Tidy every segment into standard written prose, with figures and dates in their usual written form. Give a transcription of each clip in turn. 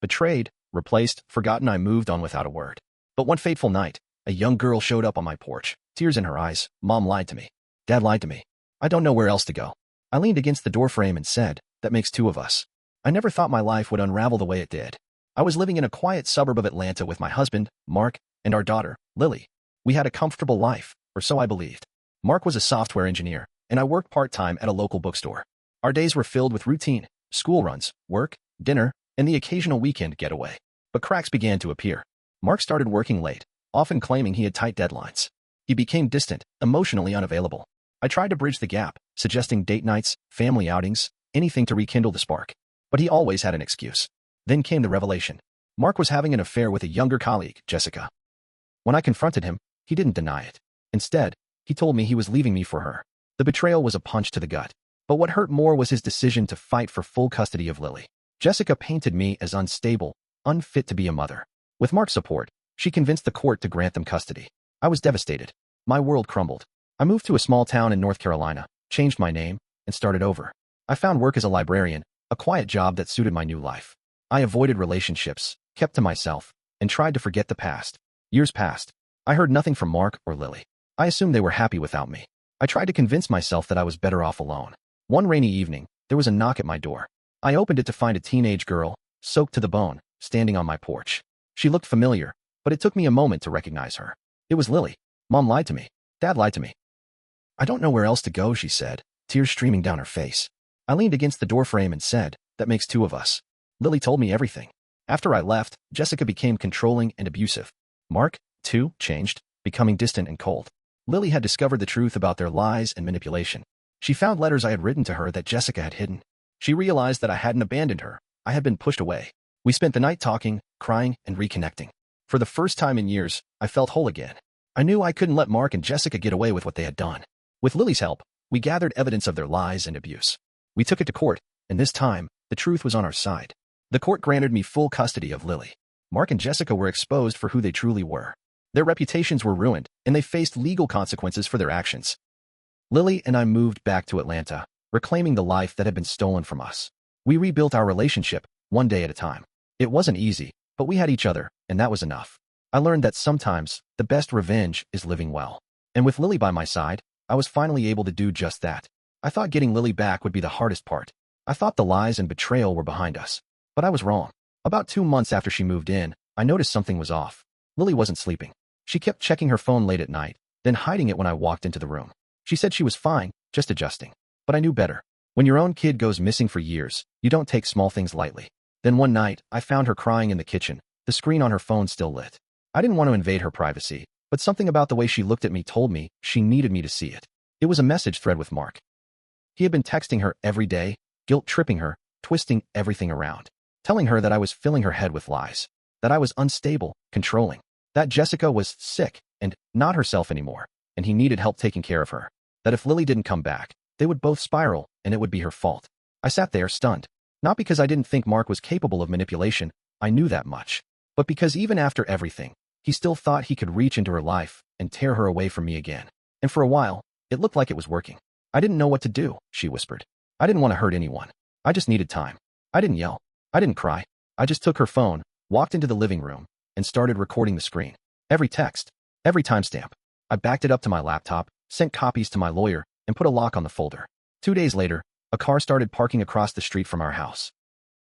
Betrayed, replaced, forgotten. I moved on without a word. But one fateful night, a young girl showed up on my porch, tears in her eyes. Mom lied to me. Dad lied to me. I don't know where else to go. I leaned against the doorframe and said, that makes two of us. I never thought my life would unravel the way it did. I was living in a quiet suburb of Atlanta with my husband, Mark, and our daughter, Lily. We had a comfortable life, or so I believed. Mark was a software engineer, and I worked part-time at a local bookstore. Our days were filled with routine, school runs, work, dinner, and the occasional weekend getaway. But cracks began to appear. Mark started working late, often claiming he had tight deadlines. He became distant, emotionally unavailable. I tried to bridge the gap, suggesting date nights, family outings, anything to rekindle the spark. But he always had an excuse. Then came the revelation. Mark was having an affair with a younger colleague, Jessica. When I confronted him, he didn't deny it. Instead, he told me he was leaving me for her. The betrayal was a punch to the gut. But what hurt more was his decision to fight for full custody of Lily. Jessica painted me as unstable, unfit to be a mother. With Mark's support, she convinced the court to grant them custody. I was devastated. My world crumbled. I moved to a small town in North Carolina, changed my name, and started over. I found work as a librarian, a quiet job that suited my new life. I avoided relationships, kept to myself, and tried to forget the past. Years passed. I heard nothing from Mark or Lily. I assumed they were happy without me. I tried to convince myself that I was better off alone. One rainy evening, there was a knock at my door. I opened it to find a teenage girl, soaked to the bone, standing on my porch. She looked familiar, but it took me a moment to recognize her. It was Lily. Mom lied to me. Dad lied to me. I don't know where else to go, she said, tears streaming down her face. I leaned against the doorframe and said, that makes two of us. Lily told me everything. After I left, Jessica became controlling and abusive. Mark, too, changed, becoming distant and cold. Lily had discovered the truth about their lies and manipulation. She found letters I had written to her that Jessica had hidden. She realized that I hadn't abandoned her. I had been pushed away. We spent the night talking, crying, and reconnecting. For the first time in years, I felt whole again. I knew I couldn't let Mark and Jessica get away with what they had done. With Lily's help, we gathered evidence of their lies and abuse. We took it to court, and this time, the truth was on our side. The court granted me full custody of Lily. Mark and Jessica were exposed for who they truly were. Their reputations were ruined, and they faced legal consequences for their actions. Lily and I moved back to Atlanta, reclaiming the life that had been stolen from us. We rebuilt our relationship, one day at a time. It wasn't easy, but we had each other, and that was enough. I learned that sometimes, the best revenge is living well. And with Lily by my side, I was finally able to do just that. I thought getting Lily back would be the hardest part. I thought the lies and betrayal were behind us. But I was wrong. About 2 months after she moved in, I noticed something was off. Lily wasn't sleeping. She kept checking her phone late at night, then hiding it when I walked into the room. She said she was fine, just adjusting. But I knew better. When your own kid goes missing for years, you don't take small things lightly. Then one night, I found her crying in the kitchen, the screen on her phone still lit. I didn't want to invade her privacy, but something about the way she looked at me told me she needed me to see it. It was a message thread with Mark. He had been texting her every day, guilt-tripping her, twisting everything around, telling her that I was filling her head with lies, that I was unstable, controlling, that Jessica was sick and not herself anymore, and he needed help taking care of her, that if Lily didn't come back, they would both spiral, and it would be her fault. I sat there stunned, not because I didn't think Mark was capable of manipulation, I knew that much, but because even after everything, he still thought he could reach into her life and tear her away from me again. And for a while, it looked like it was working. I didn't know what to do, she whispered. I didn't want to hurt anyone. I just needed time. I didn't yell. I didn't cry. I just took her phone, walked into the living room, and started recording the screen. Every text, every timestamp. I backed it up to my laptop, sent copies to my lawyer, and put a lock on the folder. 2 days later, a car started parking across the street from our house.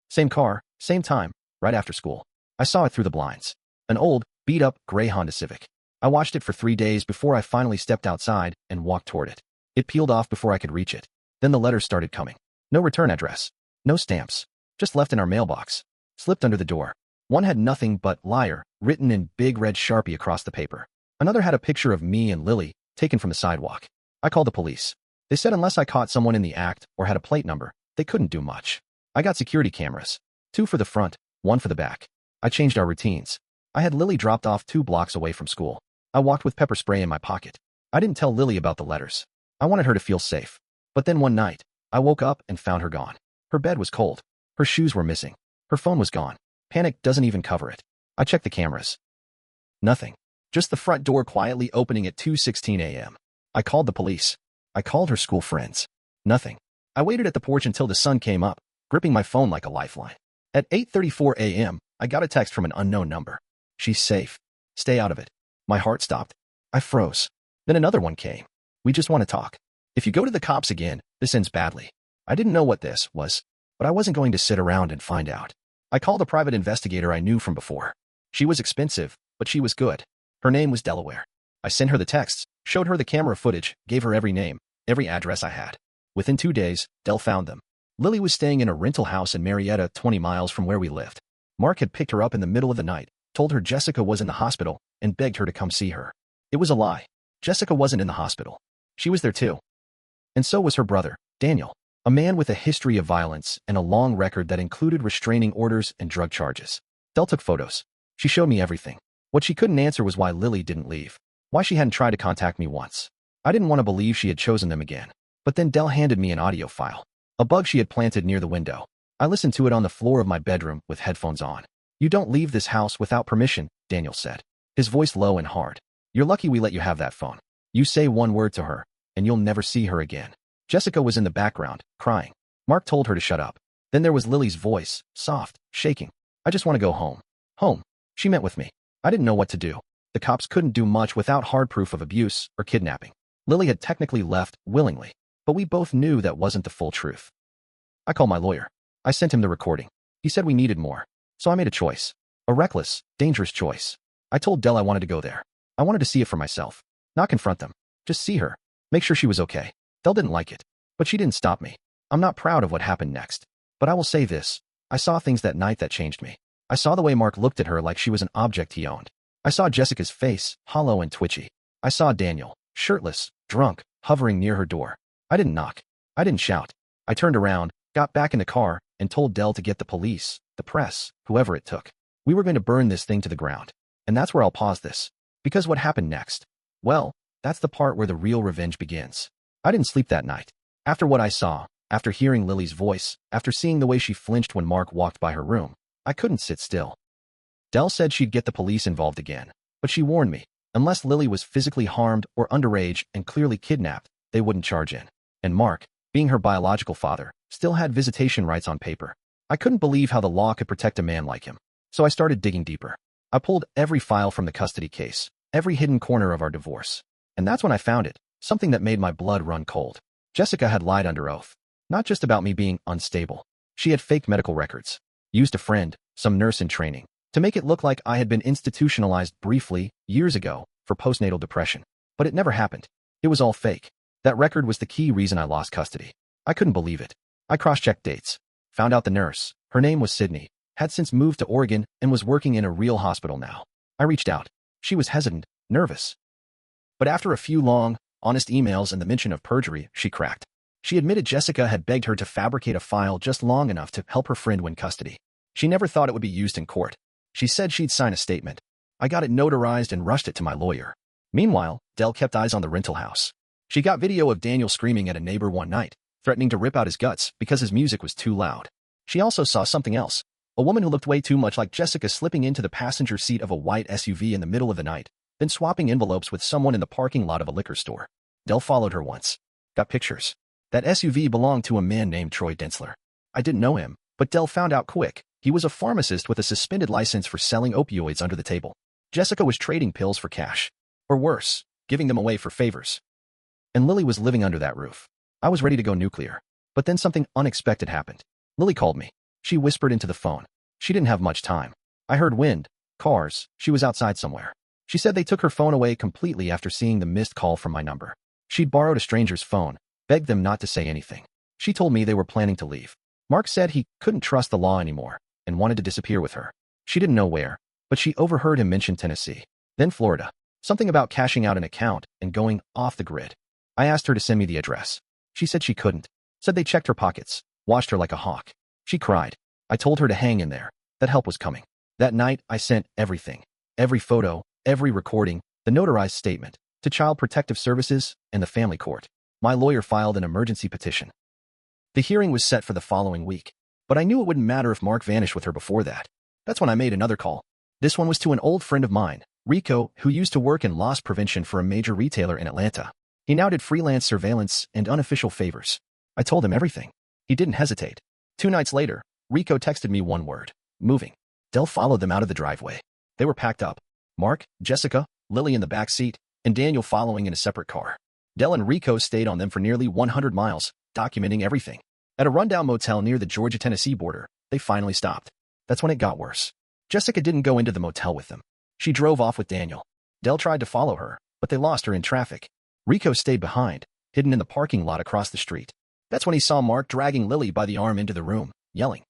Same car, same time, right after school. I saw it through the blinds. An old, beat-up gray Honda Civic. I watched it for 3 days before I finally stepped outside and walked toward it. It peeled off before I could reach it. Then the letters started coming. No return address. No stamps. Just left in our mailbox. Slipped under the door. One had nothing but liar written in big red Sharpie across the paper. Another had a picture of me and Lily, taken from the sidewalk. I called the police. They said unless I caught someone in the act or had a plate number, they couldn't do much. I got security cameras. 2 for the front, 1 for the back. I changed our routines. I had Lily dropped off 2 blocks away from school. I walked with pepper spray in my pocket. I didn't tell Lily about the letters. I wanted her to feel safe. But then one night, I woke up and found her gone. Her bed was cold. Her shoes were missing. Her phone was gone. Panic doesn't even cover it. I checked the cameras. Nothing. Just the front door quietly opening at 2:16 a.m. I called the police. I called her school friends. Nothing. I waited at the porch until the sun came up, gripping my phone like a lifeline. At 8:34 a.m., I got a text from an unknown number. She's safe. Stay out of it. My heart stopped. I froze. Then another one came. We just want to talk. If you go to the cops again, this ends badly. I didn't know what this was, but I wasn't going to sit around and find out. I called a private investigator I knew from before. She was expensive, but she was good. Her name was Delaware. I sent her the texts, showed her the camera footage, gave her every name, every address I had. Within 2 days, Del found them. Lily was staying in a rental house in Marietta, 20 miles from where we lived. Mark had picked her up in the middle of the night, told her Jessica was in the hospital, and begged her to come see her. It was a lie. Jessica wasn't in the hospital. She was there too. And so was her brother, Daniel, a man with a history of violence and a long record that included restraining orders and drug charges. Del took photos. She showed me everything. What she couldn't answer was why Lily didn't leave, why she hadn't tried to contact me once. I didn't want to believe she had chosen them again. But then Del handed me an audio file, a bug she had planted near the window. I listened to it on the floor of my bedroom with headphones on. "You don't leave this house without permission," Daniel said, his voice low and hard. "You're lucky we let you have that phone. You say one word to her, and you'll never see her again." Jessica was in the background, crying. Mark told her to shut up. Then there was Lily's voice, soft, shaking. "I just want to go home." Home. She met with me. I didn't know what to do. The cops couldn't do much without hard proof of abuse or kidnapping. Lily had technically left willingly, but we both knew that wasn't the full truth. I called my lawyer. I sent him the recording. He said we needed more. So I made a choice. A reckless, dangerous choice. I told Del I wanted to go there. I wanted to see it for myself. Not confront them. Just see her. Make sure she was okay. Del didn't like it. But she didn't stop me. I'm not proud of what happened next. But I will say this. I saw things that night that changed me. I saw the way Mark looked at her like she was an object he owned. I saw Jessica's face, hollow and twitchy. I saw Daniel, shirtless, drunk, hovering near her door. I didn't knock. I didn't shout. I turned around, got back in the car, and told Del to get the police, the press, whoever it took. We were going to burn this thing to the ground. And that's where I'll pause this. Because what happened next? Well, that's the part where the real revenge begins. I didn't sleep that night. After what I saw, after hearing Lily's voice, after seeing the way she flinched when Mark walked by her room, I couldn't sit still. Del said she'd get the police involved again, but she warned me, unless Lily was physically harmed or underage and clearly kidnapped, they wouldn't charge in. And Mark, being her biological father, still had visitation rights on paper. I couldn't believe how the law could protect a man like him. So I started digging deeper. I pulled every file from the custody case, every hidden corner of our divorce. And that's when I found it, something that made my blood run cold. Jessica had lied under oath. Not just about me being unstable. She had fake medical records. Used a friend, some nurse in training, to make it look like I had been institutionalized briefly, years ago, for postnatal depression. But it never happened. It was all fake. That record was the key reason I lost custody. I couldn't believe it. I cross-checked dates. Found out the nurse, her name was Sydney, had since moved to Oregon and was working in a real hospital now. I reached out. She was hesitant, nervous. But after a few long, honest emails and the mention of perjury, she cracked. She admitted Jessica had begged her to fabricate a file just long enough to help her friend win custody. She never thought it would be used in court. She said she'd sign a statement. I got it notarized and rushed it to my lawyer. Meanwhile, Del kept eyes on the rental house. She got video of Daniel screaming at a neighbor one night, threatening to rip out his guts because his music was too loud. She also saw something else. A woman who looked way too much like Jessica slipping into the passenger seat of a white SUV in the middle of the night, then swapping envelopes with someone in the parking lot of a liquor store. Del followed her once. Got pictures. That SUV belonged to a man named Troy Densler. I didn't know him, but Del found out quick. He was a pharmacist with a suspended license for selling opioids under the table. Jessica was trading pills for cash. Or worse, giving them away for favors. And Lily was living under that roof. I was ready to go nuclear. But then something unexpected happened. Lily called me. She whispered into the phone. She didn't have much time. I heard wind, cars, she was outside somewhere. She said they took her phone away completely after seeing the missed call from my number. She'd borrowed a stranger's phone, begged them not to say anything. She told me they were planning to leave. Mark said he couldn't trust the law anymore and wanted to disappear with her. She didn't know where, but she overheard him mention Tennessee, then Florida. Something about cashing out an account and going off the grid. I asked her to send me the address. She said she couldn't. Said they checked her pockets, watched her like a hawk. She cried. I told her to hang in there, that help was coming. That night, I sent everything. Every photo, every recording, the notarized statement, to Child Protective Services and the family court. My lawyer filed an emergency petition. The hearing was set for the following week, but I knew it wouldn't matter if Mark vanished with her before that. That's when I made another call. This one was to an old friend of mine, Rico, who used to work in loss prevention for a major retailer in Atlanta. He now did freelance surveillance and unofficial favors. I told him everything. He didn't hesitate. 2 nights later, Rico texted me one word. Moving. Dell followed them out of the driveway. They were packed up. Mark, Jessica, Lily in the back seat, and Daniel following in a separate car. Dell and Rico stayed on them for nearly 100 miles, documenting everything. At a rundown motel near the Georgia-Tennessee border, they finally stopped. That's when it got worse. Jessica didn't go into the motel with them. She drove off with Daniel. Dell tried to follow her, but they lost her in traffic. Rico stayed behind, hidden in the parking lot across the street. That's when he saw Mark dragging Lily by the arm into the room, yelling.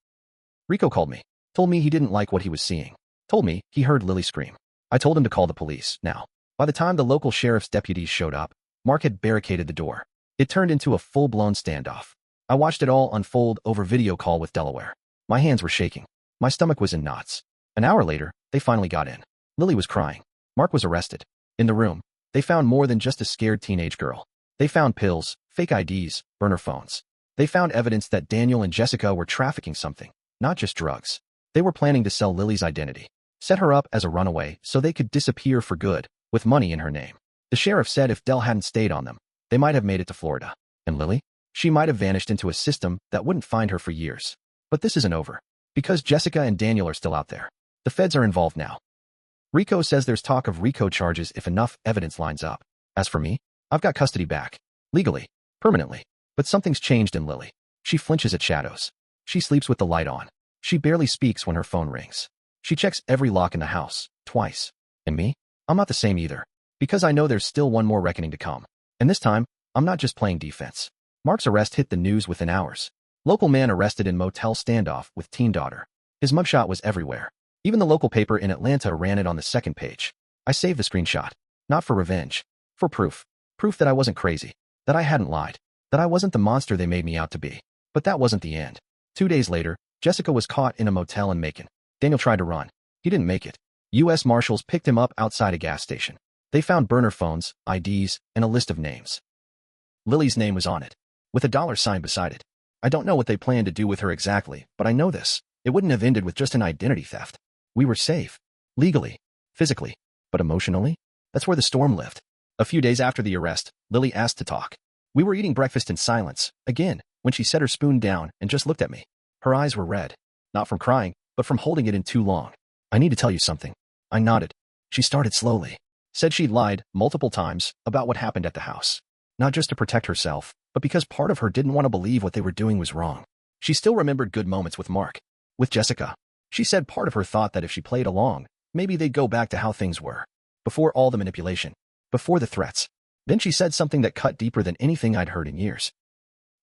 Rico called me, told me he didn't like what he was seeing, told me he heard Lily scream. I told him to call the police. Now, by the time the local sheriff's deputies showed up, Mark had barricaded the door. It turned into a full-blown standoff. I watched it all unfold over video call with Delaware. My hands were shaking. My stomach was in knots. An hour later, they finally got in. Lily was crying. Mark was arrested. In the room, they found more than just a scared teenage girl. They found pills, fake IDs, burner phones. They found evidence that Daniel and Jessica were trafficking something, not just drugs. They were planning to sell Lily's identity, set her up as a runaway so they could disappear for good, with money in her name. The sheriff said if Dell hadn't stayed on them, they might have made it to Florida. And Lily? She might have vanished into a system that wouldn't find her for years. But this isn't over. Because Jessica and Daniel are still out there. The feds are involved now. Rico says there's talk of RICO charges if enough evidence lines up. As for me, I've got custody back. Legally. Permanently. But something's changed in Lily. She flinches at shadows. She sleeps with the light on. She barely speaks when her phone rings. She checks every lock in the house, twice. And me? I'm not the same either. Because I know there's still one more reckoning to come. And this time, I'm not just playing defense. Mark's arrest hit the news within hours. Local man arrested in motel standoff with teen daughter. His mugshot was everywhere. Even the local paper in Atlanta ran it on the second page. I saved the screenshot. Not for revenge. For proof. Proof that I wasn't crazy. That I hadn't lied. That I wasn't the monster they made me out to be. But that wasn't the end. 2 days later, Jessica was caught in a motel in Macon. Daniel tried to run. He didn't make it. U.S. Marshals picked him up outside a gas station. They found burner phones, IDs, and a list of names. Lily's name was on it, with a $sign beside it. I don't know what they planned to do with her exactly, but I know this. It wouldn't have ended with just an identity theft. We were safe. Legally. Physically. But emotionally? That's where the storm lived. A few days after the arrest, Lily asked to talk. We were eating breakfast in silence, again, when she set her spoon down and just looked at me. Her eyes were red. Not from crying, but from holding it in too long. I need to tell you something. I nodded. She started slowly. Said she'd lied, multiple times, about what happened at the house. Not just to protect herself, but because part of her didn't want to believe what they were doing was wrong. She still remembered good moments with Mark. With Jessica. She said part of her thought that if she played along, maybe they'd go back to how things were. Before all the manipulation. Before the threats. Then she said something that cut deeper than anything I'd heard in years.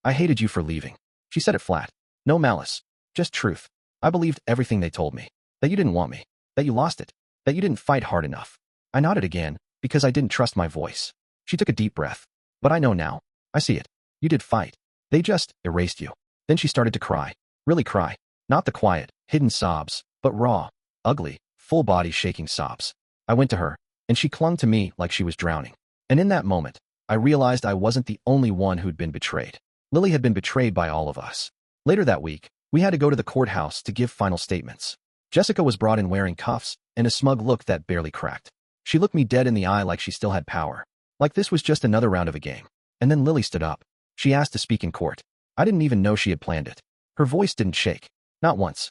I hated you for leaving. She said it flat. No malice. Just truth. I believed everything they told me. That you didn't want me. That you lost it. That you didn't fight hard enough. I nodded again, because I didn't trust my voice. She took a deep breath. But I know now. I see it. You did fight. They just erased you. Then she started to cry. Really cry. Not the quiet, hidden sobs, but raw, ugly, full-body shaking sobs. I went to her, and she clung to me like she was drowning. And in that moment, I realized I wasn't the only one who'd been betrayed. Lily had been betrayed by all of us. Later that week, we had to go to the courthouse to give final statements. Jessica was brought in wearing cuffs and a smug look that barely cracked. She looked me dead in the eye like she still had power. Like this was just another round of a game. And then Lily stood up. She asked to speak in court. I didn't even know she had planned it. Her voice didn't shake. Not once.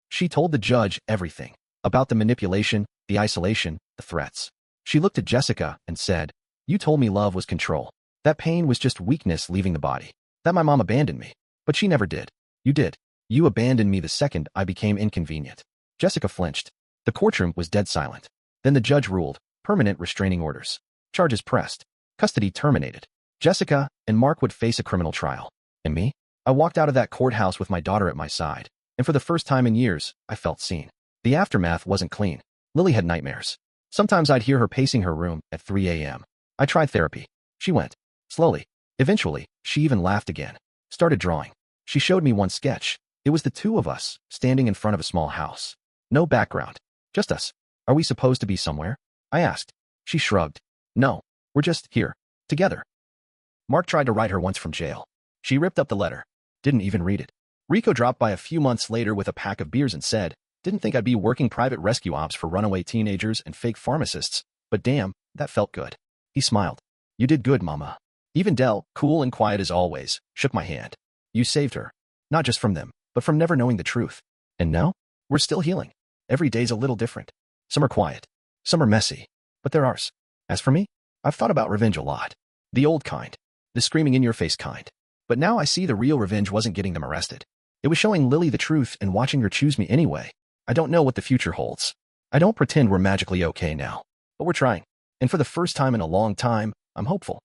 She told the judge everything. About the manipulation, the isolation, the threats. She looked at Jessica and said, "You told me love was control. That pain was just weakness leaving the body. That my mom abandoned me. But she never did. You did. You abandoned me the second I became inconvenient." Jessica flinched. The courtroom was dead silent. Then the judge ruled, permanent restraining orders. Charges pressed. Custody terminated. Jessica and Mark would face a criminal trial. And me? I walked out of that courthouse with my daughter at my side. And for the first time in years, I felt seen. The aftermath wasn't clean. Lily had nightmares. Sometimes I'd hear her pacing her room at 3 a.m. I tried therapy. She went. Slowly. Eventually, she even laughed again. Started drawing. She showed me one sketch. It was the two of us, standing in front of a small house. No background. Just us. Are we supposed to be somewhere? I asked. She shrugged. No. We're just here. Together. Mark tried to write her once from jail. She ripped up the letter. Didn't even read it. Rico dropped by a few months later with a pack of beers and said, "Didn't think I'd be working private rescue ops for runaway teenagers and fake pharmacists, but damn, that felt good." He smiled. "You did good, Mama." Even Dell, cool and quiet as always, shook my hand. "You saved her. Not just from them, but from never knowing the truth. And now, we're still healing. Every day's a little different. Some are quiet, some are messy, but they're ours. As for me, I've thought about revenge a lot. The old kind, the screaming in your face kind. But now I see the real revenge wasn't getting them arrested. It was showing Lily the truth and watching her choose me anyway. I don't know what the future holds. I don't pretend we're magically okay now, but we're trying. And for the first time in a long time, I'm hopeful.